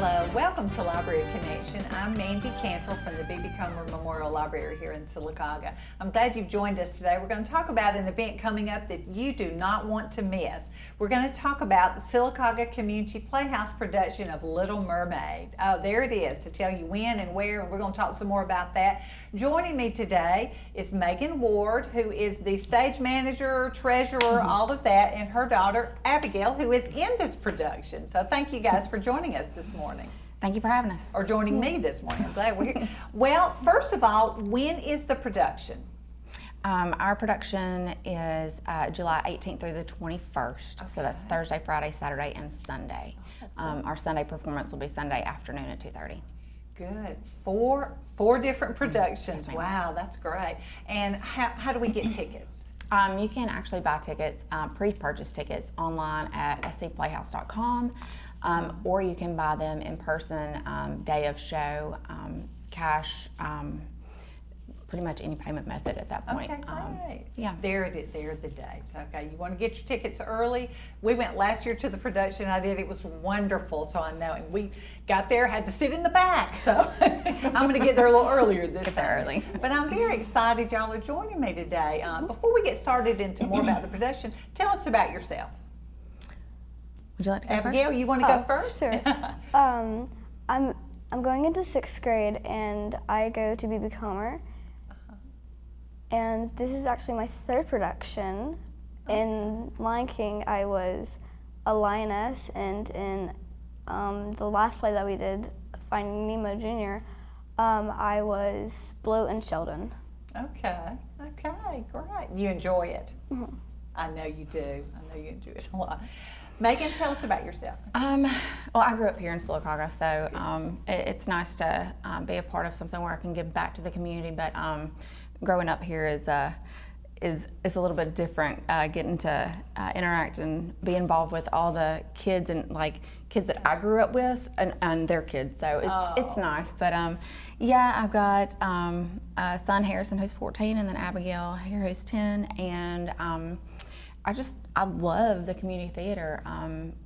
Hello, welcome to Library Connection. I'm Mandy Cantrell from the B.B. Comer Memorial Library here in Sylacauga. I'm glad you've joined us today. We're going to talk about an event coming up that you do not want to miss. We're going to talk about the Sylacauga Community Playhouse production of Little Mermaid. Oh, there it is, to tell you when and where, and we're going to talk some more about that. Joining me today is Abigail Ward, who is the stage manager, treasurer, all of that, and her daughter, Abigail, who is in this production. So thank you guys for joining us this morning. Thank you for having us. Or joining me this morning. I'm glad we're here. Well, first of all, when is the production? Our production is July 18th through the 21st. Okay. So that's Thursday, Friday, Saturday, and Sunday. Our Sunday performance will be Sunday afternoon at 2:30. Good. Four different productions. Yes, wow, that's great. And how do we get tickets? You can actually buy tickets, pre-purchase tickets online at scplayhouse.com, or you can buy them in person, day of show, cash, pretty much any payment method at that point. Okay, great. Yeah. There are the dates. Okay, you want to get your tickets early. We went last year to the production I did. It was wonderful, so I know. And we got there, had to sit in the back, so I'm going to get there a little earlier this time. Early. But I'm very excited y'all are joining me today. Before we get started into more about the production, tell us about yourself. Would you like to go Abigail, first? you want to go first? Sure. I'm going into 6th grade, and I go to B.B. Comer. And this is actually my 3rd production. In Lion King, I was a lioness, and in the last play that we did, Finding Nemo Jr., I was Blue and Sheldon. Okay, great. You enjoy it? Mm-hmm. I know you do. I know you enjoy it a lot. Megan, tell us about yourself. Well, I grew up here in Sylacauga, so it's nice to be a part of something where I can give back to the community, but growing up here is a little bit different, getting to interact and be involved with all the kids and kids that I grew up with and their kids. So it's nice. But yeah, I've got a son, Harrison, who's 14, and then Abigail here, who's 10, and I love the community theater.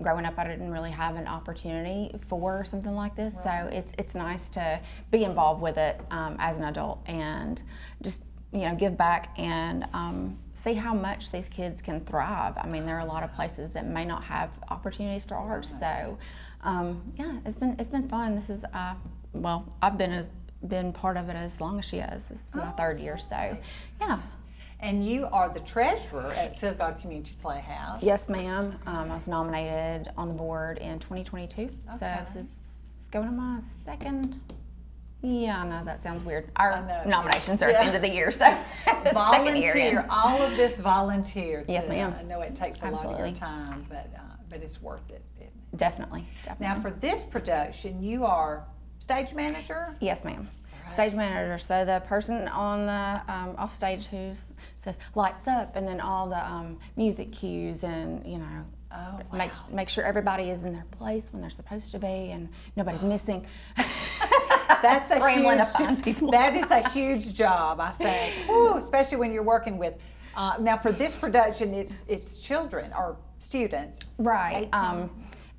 Growing up, I didn't really have an opportunity for something like this, right. So it's nice to be involved with it as an adult and just give back and see how much these kids can thrive. I mean, there are a lot of places that may not have opportunities for arts, so yeah, it's been fun. This is I've been part of it as long as she has. This is my 3rd year, so yeah. And you are the treasurer at Sylacauga Community Playhouse. Yes, ma'am. I was nominated on the board in 2022. Okay. So this is going on my 2nd. Yeah, I know that sounds weird. Our nominations are at the end of the year, so volunteer. All of this volunteer. Yes, ma'am. I know it takes a lot of your time, but it's worth it. Isn't it? Definitely. Now, for this production, you are stage manager. Yes, ma'am. Stage manager, so the person on the off stage who says lights up, and then all the music cues, and make sure everybody is in their place when they're supposed to be, and nobody's missing. That's scrambling to find people. That is a huge job, I think. Ooh, especially when you're working with. Now, for this production, it's children or students, right?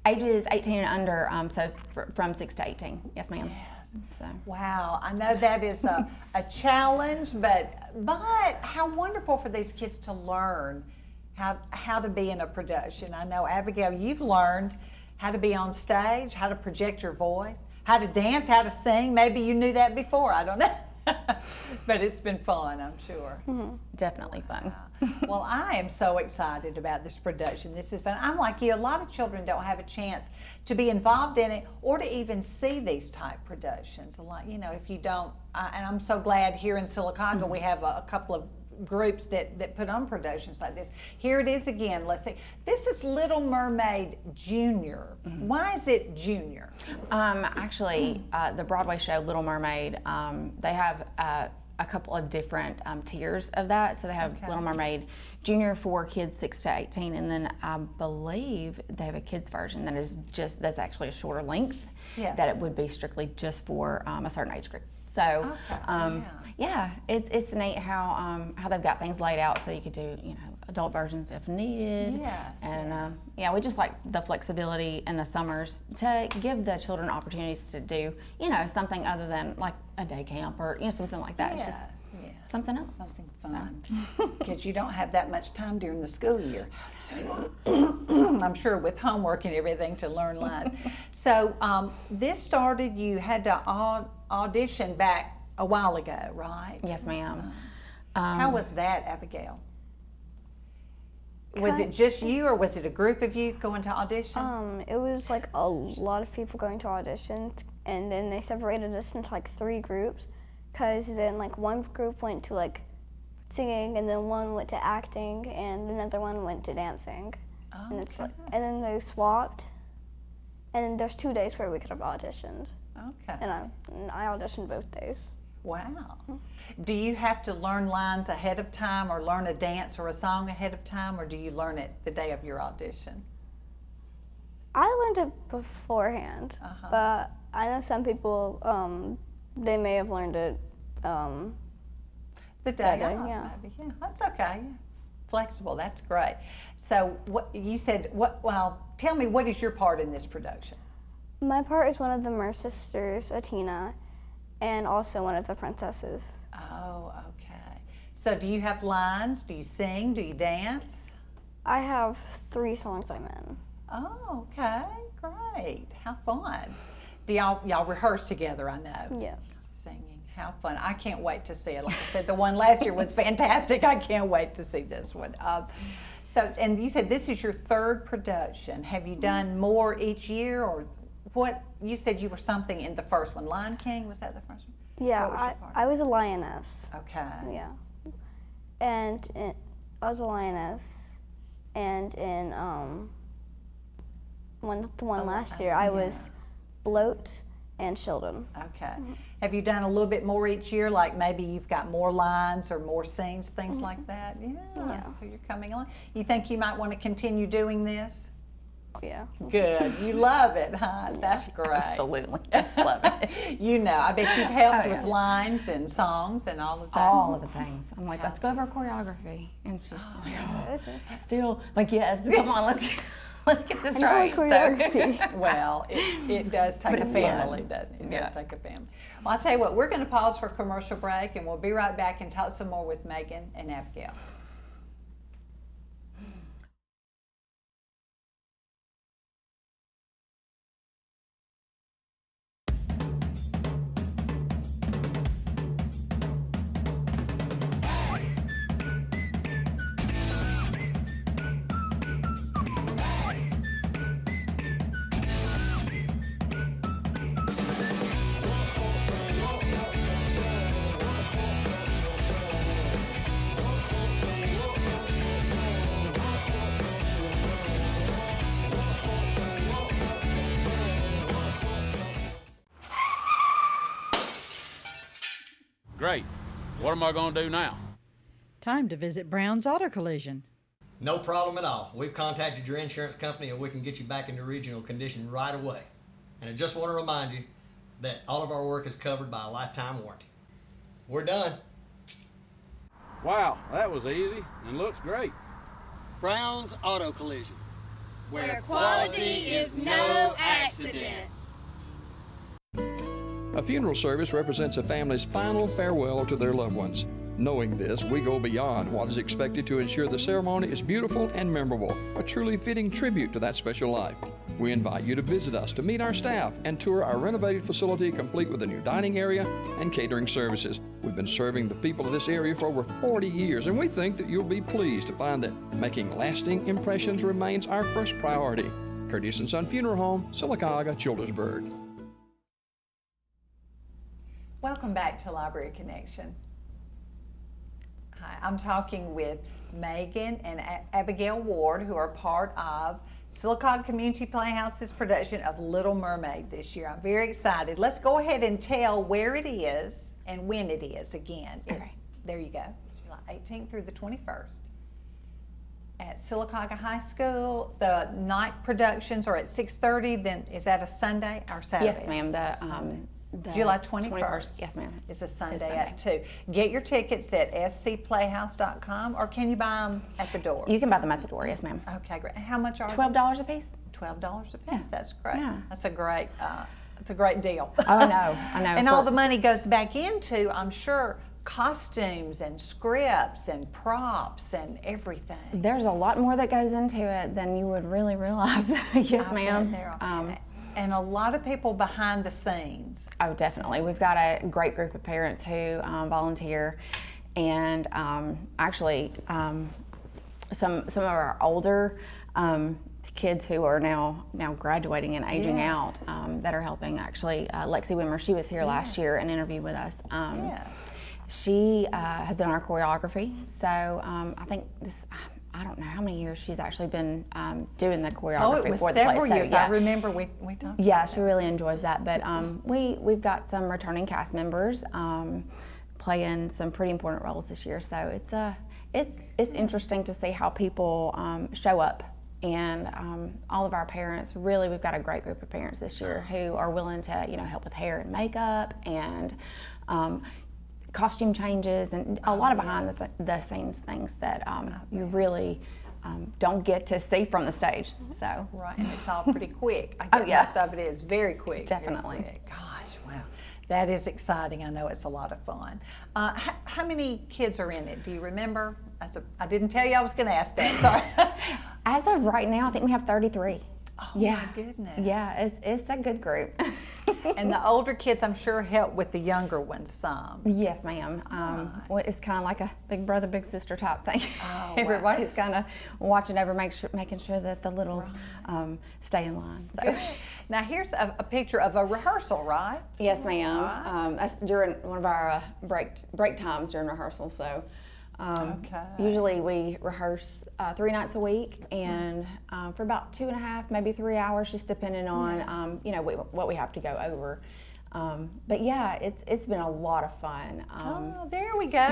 Ages 18 and under, so from 6 to 18. Yes, ma'am. Yeah. So. Wow, I know that is a challenge, but how wonderful for these kids to learn how to be in a production. I know, Abigail, you've learned how to be on stage, how to project your voice, how to dance, how to sing. Maybe you knew that before, I don't know. But it's been fun, I'm sure. Mm-hmm. Definitely fun. Well, I am so excited about this production. This is fun. I'm like you, a lot of children don't have a chance to be involved in it or to even see these type productions. A lot, if you don't, and I'm so glad here in Sylacauga we have a couple of groups that put on productions like this. Here it is again. Let's see. This is Little Mermaid Junior. Mm-hmm. Why is it Junior? Actually, the Broadway show Little Mermaid, they have a couple of different tiers of that. So they have Little Mermaid Junior for kids 6 to 18, and then I believe they have a kids version that's actually a shorter length. Yes. That it would be strictly just for a certain age group. So, yeah, it's neat how they've got things laid out so you could do adult versions if needed. Yes, And yeah, we just like the flexibility in the summers to give the children opportunities to do, something other than like a day camp or, something like that. It's just something else. Something fun. Because you don't have that much time during the school year. I'm sure with homework and everything to learn lines. So this started, you had to audition back a while ago, right? Yes, ma'am. How was that, Abigail? Was it just you, or was it a group of you going to audition? It was like a lot of people going to audition, and then they separated us into like 3 groups, because then like one group went to like singing, and then one went to acting, and another one went to dancing. Oh, And it's like, and then they swapped, and then there's 2 days where we could have auditioned, Okay. and I auditioned both days. Wow. Do you have to learn lines ahead of time, or learn a dance or a song ahead of time, or do you learn it the day of your audition? I learned it beforehand, but I know some people, they may have learned it The day day, of, yeah. maybe. Yeah, that's okay. Flexible, that's great. So what you said, well, tell me, what is your part in this production? My part is one of the Merce sisters, Atina, and also one of the princesses. Oh, okay. So do you have lines? Do you sing? Do you dance? I have 3 songs I'm in. Oh, okay. Great. How fun. Do y'all rehearse together, I know? Yes. Singing. How fun. I can't wait to see it. Like I said, the one last year was fantastic. I can't wait to see this one. So, and you said this is your 3rd production. Have you done more each year, or what? You said you were something in the first one. Lion King, was that the first one? Yeah, What was your part? I was a lioness. Okay. Yeah. And I was a lioness, and in the one last year I was Bloat and Sheldon. Okay. Have you done a little bit more each year? Like maybe you've got more lines or more scenes, things like that? Yeah. So you're coming along. You think you might want to continue doing this? Yeah. Good. You love it, huh? That's great. Absolutely. Just love it. I bet you've helped Oh, with yeah. lines and songs and all of that. All of the things. I'm like, let's go over choreography. And she's like, still, like, yes, come on, let's get this right. Choreography. Well, it does take But a it's family, fun. doesn't it? It Yeah. does take a family. Well, I'll tell you what, we're going to pause for a commercial break, and we'll be right back and talk some more with Megan and Abigail. Great. What am I going to do now? Time to visit Brown's Auto Collision. No problem at all. We've contacted your insurance company and we can get you back into original condition right away. And I just want to remind you that all of our work is covered by a lifetime warranty. We're done. Wow, that was easy and looks great. Brown's Auto Collision, where quality is no accident. A funeral service represents a family's final farewell to their loved ones. Knowing this, we go beyond what is expected to ensure the ceremony is beautiful and memorable, a truly fitting tribute to that special life. We invite you to visit us to meet our staff and tour our renovated facility complete with a new dining area and catering services. We've been serving the people of this area for over 40 years, and we think that you'll be pleased to find that making lasting impressions remains our first priority. Curtis & Son Funeral Home, Sylacauga, Childersburg. Welcome back to Library Connection. Hi, I'm talking with Megan and Abigail Ward, who are part of Sylacauga Community Playhouse's production of Little Mermaid this year. I'm very excited. Let's go ahead and tell where it is and when it is again. There you go, July 18th through the 21st. At Sylacauga High School. The night productions are at 6:30. Then is that a Sunday or Saturday? Yes, ma'am. July 21st. Yes, ma'am. It's a Sunday, Sunday. at 2. Get your tickets at scplayhouse.com, or can you buy them at the door? You can buy them at the door. Yes, ma'am. Okay, great. And how much are they? $12 a piece. $12 a piece. Yeah. That's great. Yeah. That's a great. It's a great deal. Oh, I know. And all the money goes back into, I'm sure, costumes and scripts and props and everything. There's a lot more that goes into it than you would really realize. Yes, I ma'am. bet there are. And a lot of people behind the scenes. Oh, definitely. We've got a great group of parents who volunteer, and actually some of our older kids who are now graduating and aging out that are helping. Actually, Lexi Wimmer, she was here last year and interviewed with us. She has done our choreography, so I think this. I don't know how many years she's actually been doing the choreography for the play. Several years. So, yeah. I remember we talked. Yeah, she really enjoys that. But we've got some returning cast members playing some pretty important roles this year. So it's interesting to see how people show up. And all of our parents, really, we've got a great group of parents this year who are willing to help with hair and makeup and costume changes and a lot of behind the scenes things that you really don't get to see from the stage. So Right, and it's all pretty quick. I guess most of it is very quick. Definitely. Very quick. Gosh, wow. That is exciting. I know it's a lot of fun. How many kids are in it? Do you remember? I didn't tell you I was going to ask that. Sorry. as of right now, I think we have 33. Oh, yeah. my goodness. Yeah, it's a good group. And the older kids, I'm sure, help with the younger ones some. Yes, ma'am. It's kind of like a big brother, big sister type thing. Oh, Everybody's kind of watching over, making sure that the littles stay in line. So. Now, here's a picture of a rehearsal, right? Yes, ma'am. That's during one of our break times during rehearsal. So. Usually we rehearse 3 nights a week, and for about 2.5, maybe 3 hours, just depending on what we have to go over. But yeah, it's been a lot of fun. Oh, there we go.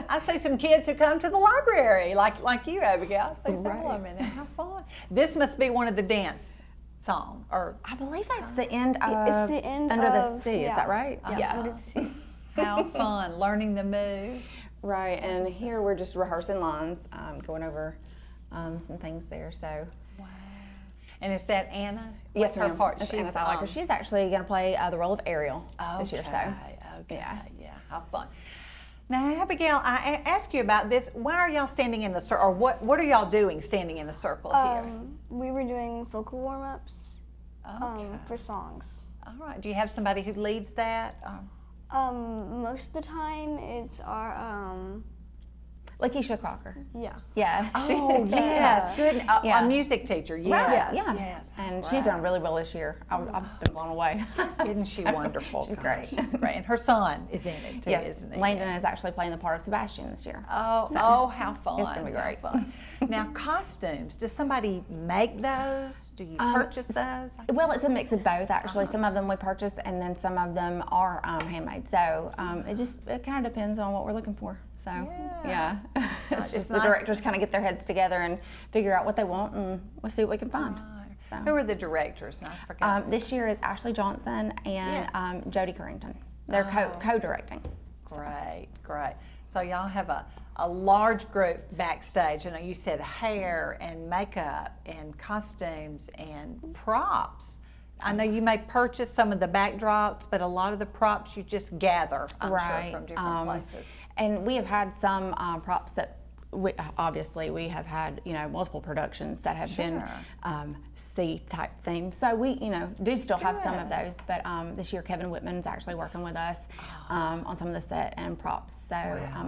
I see some kids who come to the library, like you, Abigail. I see several of them in there. How fun! This must be one of the dance song, or I believe that's the end of It's the end Under of, the Sea. Is that right? Yeah. Under the Sea. how fun learning the moves. Right, and here we're just rehearsing lines, going over some things there. So. Wow. And is that Anna? Yes, What's her ma'am. part? That's Anna Thallacker. She's actually going to play the role of Ariel this year. So. Okay. Yeah. How fun. Now, Abigail, I asked you about this. Why are y'all standing in the circle, or what are y'all doing standing in a circle here? We were doing vocal warm-ups Okay. for songs. All right. Do you have somebody who leads that? Most of the time it's our Lakeisha Crocker. yeah. Yeah. Oh, yes. Good. Yeah. A music teacher. Yes. Right, yeah. Yes. And she's done really well this year. I've been blown away. Isn't she wonderful? She's great. She's great. And her son is in it too, Yes, isn't he? Landon is actually playing the part of Sebastian this year. Oh, how fun. It's gonna be great. How fun. Now, costumes. Does somebody make those? Do you purchase those? Well, it's a mix of both, actually. Some of them we purchase, and then some of them are handmade. So it kind of depends on what we're looking for. So, yeah. It's just the nice. directors kind of get their heads together and figure out what they want, and we'll see what we can find. So. Who are the directors? I forgot. This year is Ashley Johnson and Jody Carrington. They're co-directing. Great. So y'all have a large group backstage. I know you said hair and makeup and costumes and props. I know you may purchase some of the backdrops, but a lot of the props you just gather, I'm sure, from different places. And we have had some props that we have had multiple productions that have been sea type themed. So we do still have some of those. But this year Kevin Whitman's actually working with us on some of the set and props. So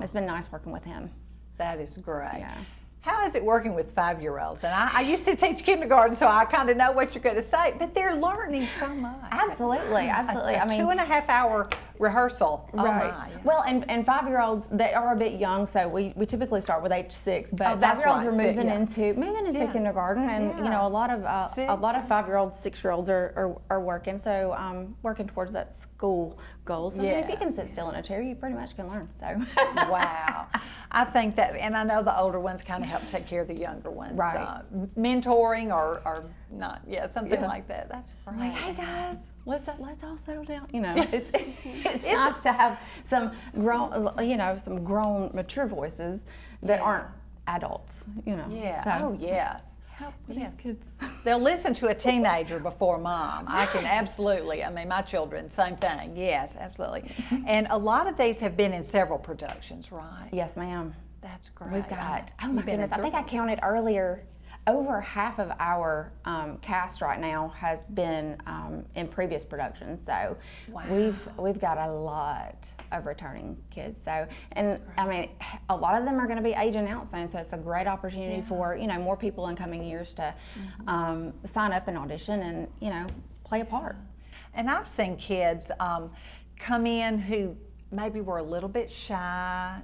it's been nice working with him. That is great. Yeah. How is it working with 5-year-olds? And I used to teach kindergarten, so I kind of know what you're going to say, but they're learning so much. Absolutely. A I mean, 2.5 hour rehearsal. Right. Oh my. Well, and 5-year-olds, they are a bit young, so we typically start with age 6. But that's 5-year-olds right. are moving into kindergarten, and a lot of 5-year-olds, 6-year-olds are working. So working towards that school goal. So I mean, if you can sit still in a chair, you pretty much can learn. So Wow. I think that, and I know the older ones kind of help take care of the younger ones. Right. Mentoring or not, something like that. That's great. like, hey guys, let's all settle down. You know, it's nice to have some grown, mature voices that aren't adults. You know. Yeah. So, Oh yes. help with these kids. They'll listen to a teenager before mom. I can absolutely, I mean, my children, same thing. Yes, absolutely. And a lot of these have been in several productions, right? Yes, ma'am. That's great. We've got, oh my You've been in goodness, I think I counted earlier, over half of our cast right now has been in previous productions. So we've got a lot of returning kids. So, and I mean, a lot of them are going to be aging out soon. So it's a great opportunity for, you know, more people in coming years to sign up and audition and, you know, play a part. And I've seen kids come in who maybe were a little bit shy,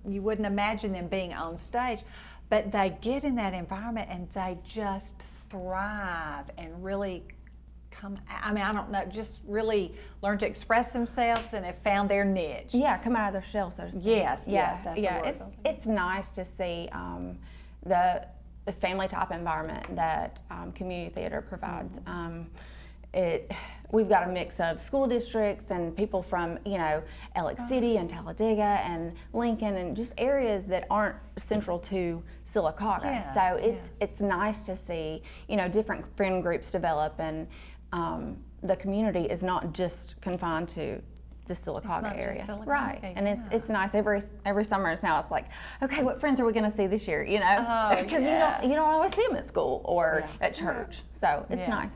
you wouldn't imagine them being on stage, but they get in that environment and they just thrive and really I don't know, just really learn to express themselves and have found their niche. Yeah, come out of their shell, so to speak. Yes, that's the word. It's nice to see the family type environment that community theater provides. We've got a mix of school districts and people from, you know, Alex City and Talladega and Lincoln and just areas that aren't central to Sylacauga. So it's nice to see, you know, different friend groups develop, and the community is not just confined to the Sylacauga area. Right. And it's nice every summer. It's now it's like, okay, what friends are we going to see this year, you know? Because you don't always see them at school or at church. So it's nice.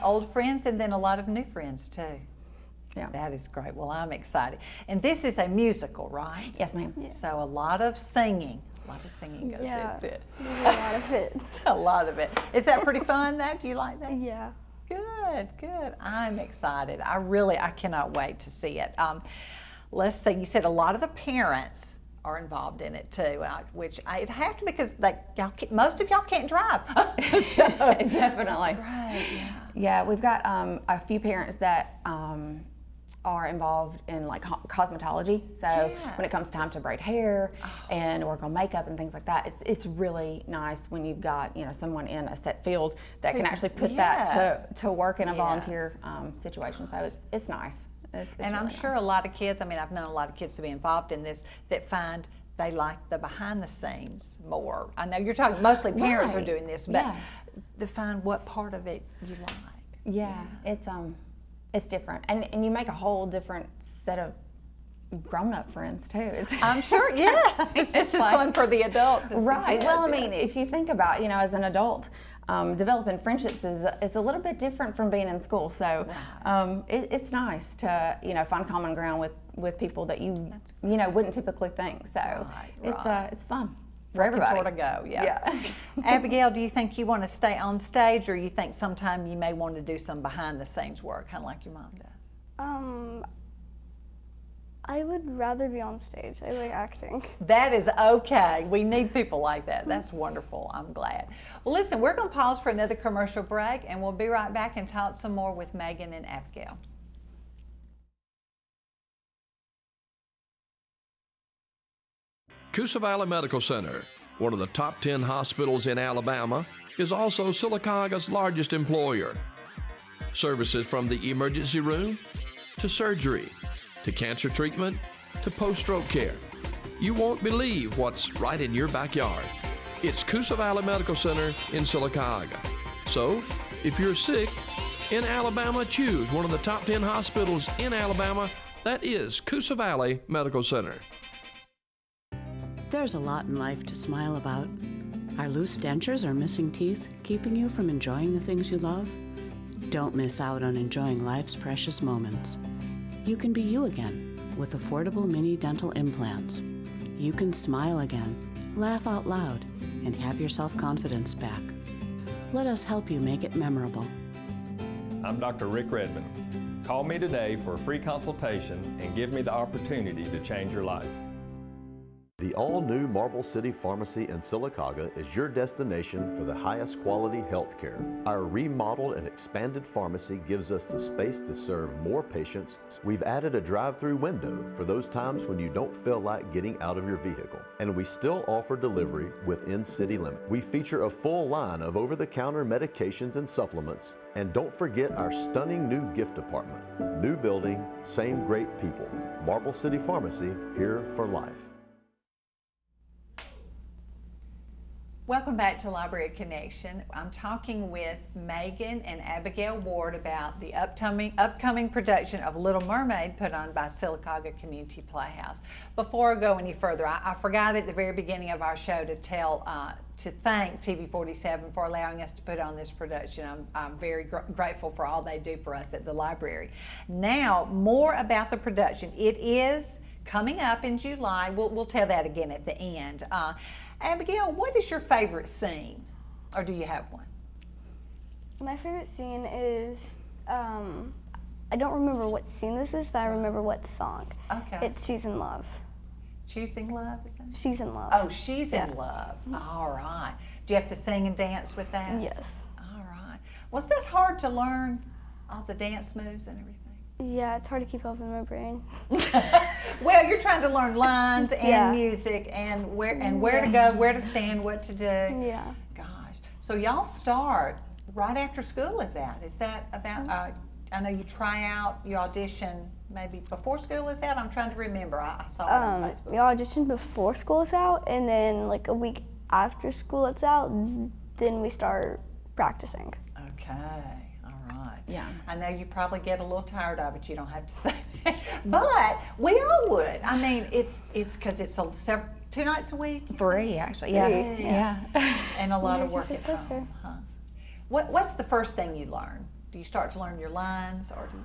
Old friends and then a lot of new friends too. Yeah. That is great. Well, I'm excited. And this is a musical, right? Yes, ma'am. Yeah. So a lot of singing. A lot of singing goes into it. A lot of it. A lot of it. Is that pretty fun though? Do you like that? Yeah. Good. I'm excited. I cannot wait to see it. Let's see, you said a lot of the parents are involved in it too, which I'd have to, because most of y'all can't drive. So, definitely. That's great. Yeah, we've got a few parents that are involved in like cosmetology. So when it comes time to braid hair and work on makeup and things like that, it's really nice when you've got, you know, someone in a set field that can actually put that to work in a volunteer situation. So it's nice. It's and I'm really sure nice. a lot of kids, I mean, I've known a lot of kids to be involved in this that find they like the behind the scenes more. I know you're talking mostly parents are doing this, but to find what part of it you like. Yeah, it's different, and you make a whole different set of grown-up friends too. I'm sure, it's just as fun for the adults. Right. Well, I mean, if you think about, you know, as an adult, developing friendships is a little bit different from being in school. So it's nice to, you know, find common ground with people that you know wouldn't typically think. So it's fun for everybody. Sort of go, Abigail, do you think you want to stay on stage, or you think sometime you may want to do some behind the scenes work, kind of like your mom does? I would rather be on stage. I like acting. That is okay. We need people like that. That's wonderful. I'm glad. Well, listen, we're going to pause for another commercial break, and we'll be right back and talk some more with Megan and Abigail. Coosa Valley Medical Center, one of the top 10 hospitals in Alabama, is also Sylacauga's largest employer. Services from the emergency room to surgery, to cancer treatment, to post-stroke care. You won't believe what's right in your backyard. It's Coosa Valley Medical Center in Sylacauga. So, if you're sick in Alabama, choose one of the top 10 hospitals in Alabama. That is Coosa Valley Medical Center. There's a lot in life to smile about. Are loose dentures or missing teeth keeping you from enjoying the things you love? Don't miss out on enjoying life's precious moments. You can be you again with affordable mini dental implants. You can smile again, laugh out loud, and have your self-confidence back. Let us help you make it memorable. I'm Dr. Rick Redmond. Call me today for a free consultation and give me the opportunity to change your life. The all-new Marble City Pharmacy in Sylacauga is your destination for the highest quality health care. Our remodeled and expanded pharmacy gives us the space to serve more patients. We've added a drive-through window for those times when you don't feel like getting out of your vehicle. And we still offer delivery within city limits. We feature a full line of over-the-counter medications and supplements. And don't forget our stunning new gift department. New building, same great people. Marble City Pharmacy, here for life. Welcome back to Library Connection. I'm talking with Megan and Abigail Ward about the upcoming production of Little Mermaid put on by Sylacauga Community Playhouse. Before I go any further, I forgot at the very beginning of our show to thank TV47 for allowing us to put on this production. I'm very grateful for all they do for us at the library. Now, more about the production. It is coming up in July. We'll tell that again at the end. Abigail, what is your favorite scene? Or do you have one? My favorite scene is, I don't remember what scene this is, but I remember what song. Okay. It's She's in Love. Choosing Love, is that? She's in Love. Oh, She's in Love. All right. Do you have to sing and dance with that? Yes. All right. Was that hard to learn, all the dance moves and everything? Yeah, it's hard to keep up in my brain. Well, you're trying to learn lines and music and where to go, where to stand, what to do. Yeah. Gosh. So y'all start right after school is out. Is that about, I know you try out, you audition maybe before school is out? I'm trying to remember. I saw it on Facebook. We audition before school is out, and then like a week after school is out, then we start practicing. Okay. Yeah. I know you probably get a little tired of it. You don't have to say that, but we all would. I mean, it's because it's 2 nights a week. 3 actually. Yeah. Yeah. And a lot of work at home. Huh? What's the first thing you learn? Do you start to learn your lines, or do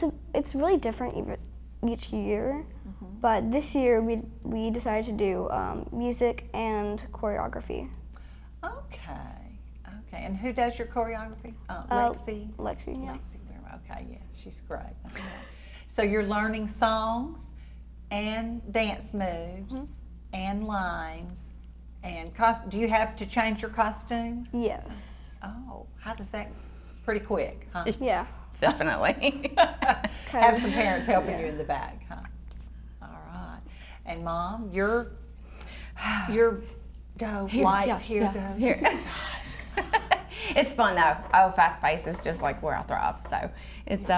you? It's really different each year, but this year we decided to do music and choreography. Okay. Okay, and who does your choreography? Lexi? Lexi, yeah. Okay, yeah, she's great. Okay. So you're learning songs and dance moves and lines and do you have to change your costume? Yes. Oh, how does that? Pretty quick, huh? Yeah. Definitely. Have some parents helping you in the back, huh? All right. And Mom, you're go, Here, lights, yeah, here. It's fun though. Oh, fast pace is just like where I thrive. So it's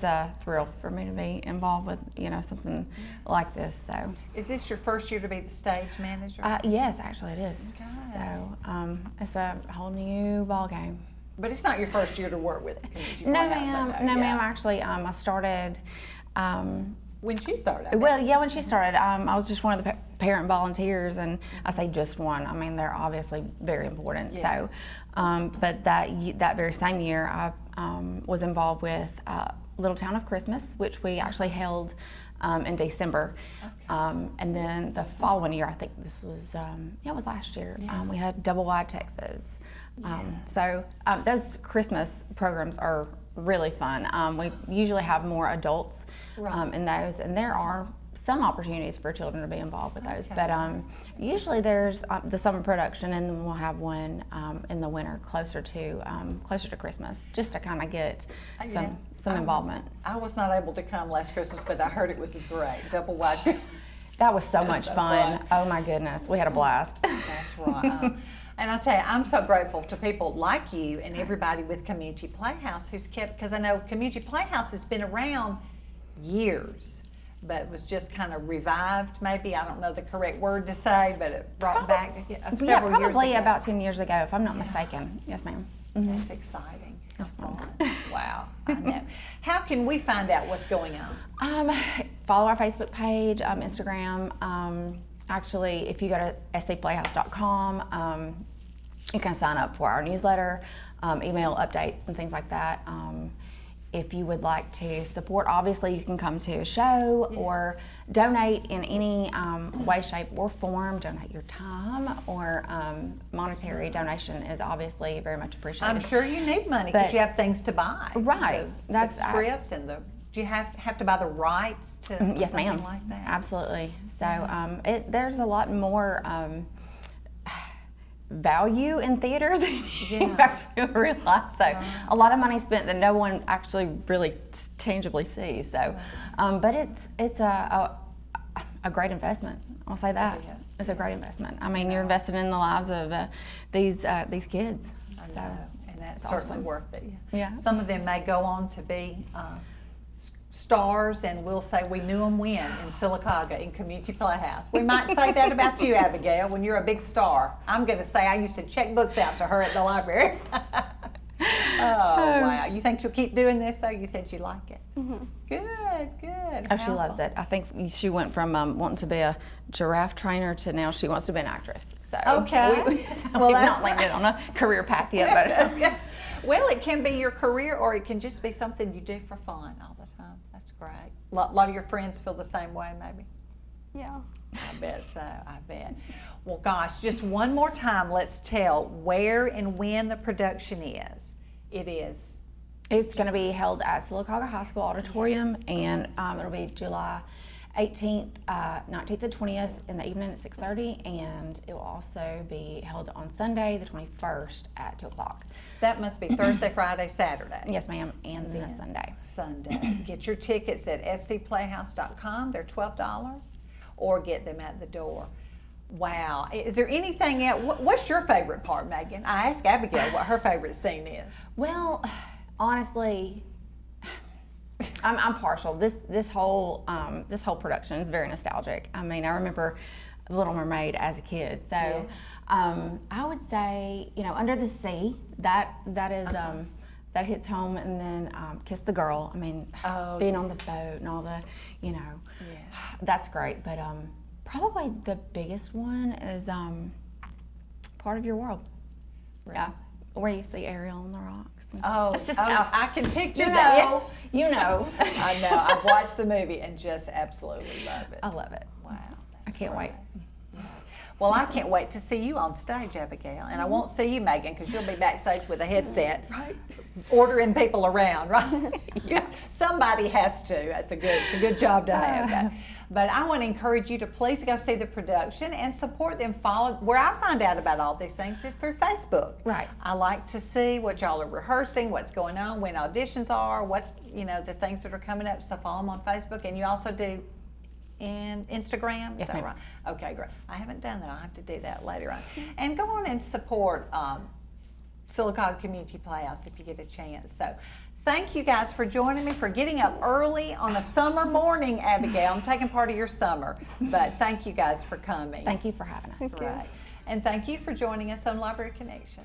a thrill for me to be involved with something like this. So is this your first year to be the stage manager? Yes, actually it is. Okay. So it's a whole new ball game. But it's not your first year to work with Community No, Playhouse. ma'am. No, ma'am. Actually, I started. When she started? Well, yeah, when she started, I was just one of the parent volunteers, and I say just one. I mean, they're obviously very important. Yes. So, but that very same year, I was involved with Little Town of Christmas, which we actually held in December. Okay. And then the following year, I think this was it was last year. Yeah. We had Double Wide Texas. So those Christmas programs are really fun. We usually have more adults in those, and there are some opportunities for children to be involved with those. Okay. But usually there's the summer production, and then we'll have one in the winter closer to Christmas, just to kind of get some involvement. I was not able to come last Christmas, but I heard it was great. Double Wide. That was so much fun. Oh my goodness, we had a blast. That's right. And I tell you, I'm so grateful to people like you and everybody with Community Playhouse who's kept, because I know Community Playhouse has been around years, but it was just kind of revived, maybe. I don't know the correct word to say, but it brought back several years ago. Probably about 10 years ago, if I'm not mistaken. Yes, ma'am. Mm-hmm. That's exciting. That's fun. Wow, I know. How can we find out what's going on? Follow our Facebook page, Instagram. Actually, if you go to scplayhouse.com, you can sign up for our newsletter, email updates and things like that. If you would like to support, obviously you can come to a show or donate in any way, shape, or form. Donate your time or monetary donation is obviously very much appreciated. I'm sure you need money because you have things to buy. Right. That's scripts and the Do you have to buy the rights to Yes, something ma'am. like that? Absolutely. So there's a lot more value in theater than you actually realize. So a lot of money spent that no one actually really tangibly sees. So, but it's a great investment. I'll say that. Yes. It's a great investment. I mean, you're investing in the lives of these kids. I So, know, and that's it's certainly awesome. worth it. Yeah. Some of them may go on to be stars, and we'll say we knew them when in Sylacauga in Community Playhouse. We might say that about you, Abigail, when you're a big star. I'm going to say I used to check books out to her at the library. Oh, wow. You think you'll keep doing this, though? You said you like it. Mm-hmm. Good. Oh, she loves it. I think she went from wanting to be a giraffe trainer to now she wants to be an actress. So Okay. we've Well, not landed on a career path yet, but Okay. Well, it can be your career, or it can just be something you do for fun all the time. That's great. A lot of your friends feel the same way, maybe. Yeah. I bet so. I bet. Well, gosh, just one more time, let's tell where and when the production is. It is. it's going to be held at Sylacauga High School Auditorium, and it'll be July 18th, 19th, and 20th in the evening at 6:30, and it will also be held on Sunday, the 21st at 2 o'clock. That must be Thursday, Friday, Saturday. Yes, ma'am, and then a Sunday. Sunday. Get your tickets at scplayhouse.com. They're $12, or get them at the door. Wow. Is there anything else? What's your favorite part, Megan? I asked Abigail what her favorite scene is. Well, honestly, I'm partial. This whole production is very nostalgic. I mean, I remember Little Mermaid as a kid, so I would say, Under the Sea, that is that hits home, and then Kiss the Girl. I mean, being on the boat and all the, that's great. But probably the biggest one is Part of Your World. Yeah. Where you see Ariel on the rocks. It's just, I can picture that. I know. I've watched the movie and just absolutely love it. I love it. Wow. I can't wait. Well, I can't wait to see you on stage, Abigail. And I won't see you, Megan, because you'll be backstage with a headset, ordering people around, right? Somebody has to. It's a good job to have. But I want to encourage you to please go see the production and support them. Follow where I find out about all these things is through Facebook. Right. I like to see what y'all are rehearsing, what's going on, when auditions are, what's the things that are coming up. So follow them on Facebook, and you also do in Instagram. Yes, is that ma'am. right? Okay, great. I haven't done that. I'll have to do that later on. And go on and support Sylacauga Community Playhouse if you get a chance. So. Thank you guys for joining me, for getting up early on a summer morning, Abigail. I'm taking part of your summer, but thank you guys for coming. Thank you for having us. Right. And thank you for joining us on Library Connection.